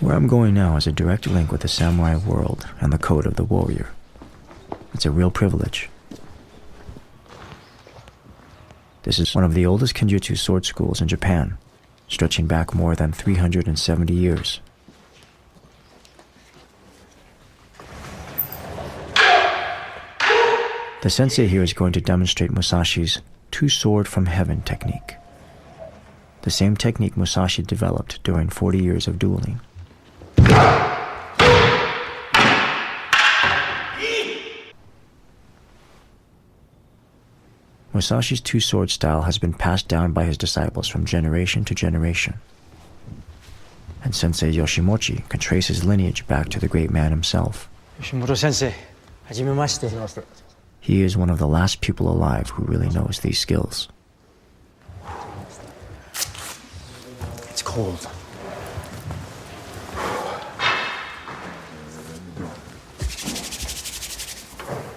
Where I'm going now is a direct link with the samurai world and the code of the warrior. It's a real privilege. This is one of the oldest kenjutsu sword schools in Japan, stretching back more than 370 years. The sensei here is going to demonstrate Musashi's two-sword from heaven technique. The same technique Musashi developed during 40 years of dueling. Musashi's two-sword style has been passed down by his disciples from generation to generation. And Sensei Yoshimochi can trace his lineage back to the great man himself. Yoshimoto-sensei, hajimemashite. He is one of the last people alive who really knows these skills. It's cold.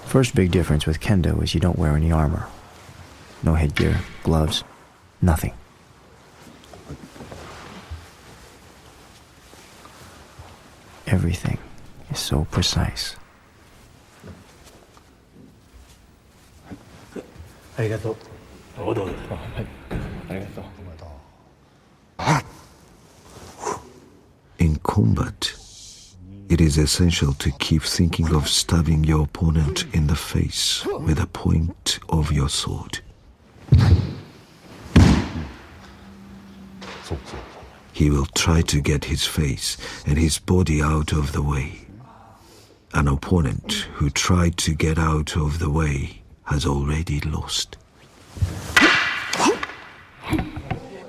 First big difference with kendo is you don't wear any armor. No headgear, gloves, nothing. Everything is so precise. Arigato. In combat, it is essential to keep thinking of stabbing your opponent in the face with the point of your sword. He will try to get his face and his body out of the way. An opponent who tried to get out of the way has already lost.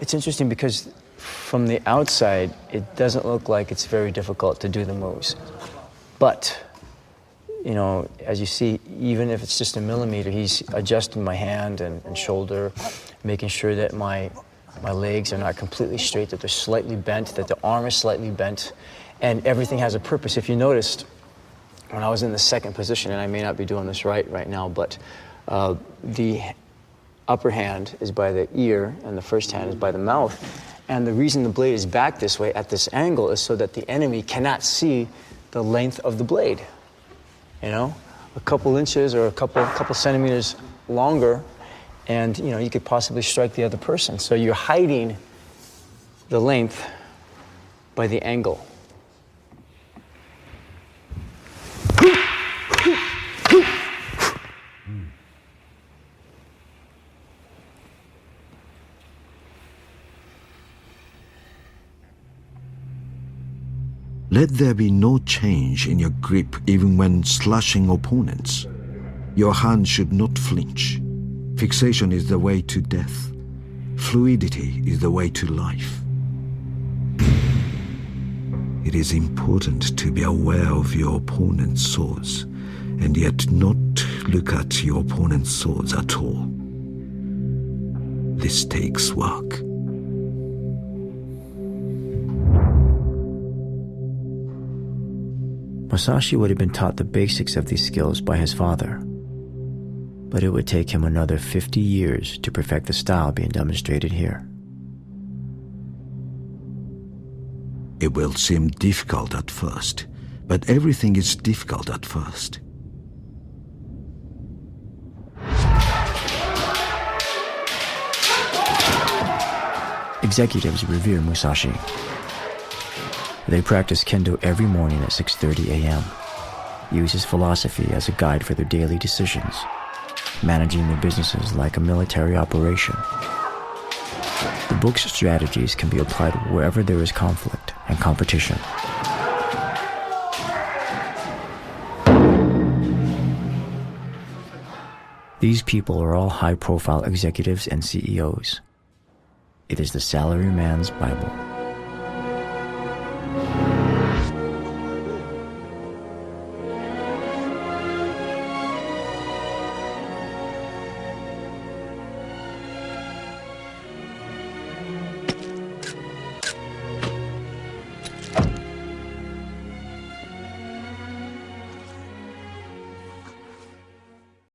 It's interesting because from the outside, it doesn't look like it's very difficult to do the moves. But, you know, as you see, even if it's just a millimeter, he's adjusting my hand and shoulder, making sure that my legs are not completely straight, that they're slightly bent, that the arm is slightly bent, and everything has a purpose. If you noticed, when I was in the second position, and I may not be doing this right now, but the upper hand is by the ear and the first hand is by the mouth. And the reason the blade is back this way at this angle is so that the enemy cannot see the length of the blade. You know, a couple inches or a couple centimeters longer, and you know, you could possibly strike the other person. So you're hiding the length by the angle. Let there be no change in your grip even when slashing opponents. Your hand should not flinch. Fixation is the way to death. Fluidity is the way to life. It is important to be aware of your opponent's swords and yet not look at your opponent's swords at all. This takes work. Musashi would have been taught the basics of these skills by his father, but it would take him another 50 years to perfect the style being demonstrated here. It will seem difficult at first, but everything is difficult at first. Executives revere Musashi. They practice kendo every morning at 6:30 a.m., use his philosophy as a guide for their daily decisions, managing their businesses like a military operation. The book's strategies can be applied wherever there is conflict and competition. These people are all high-profile executives and CEOs. It is the salaryman's Bible.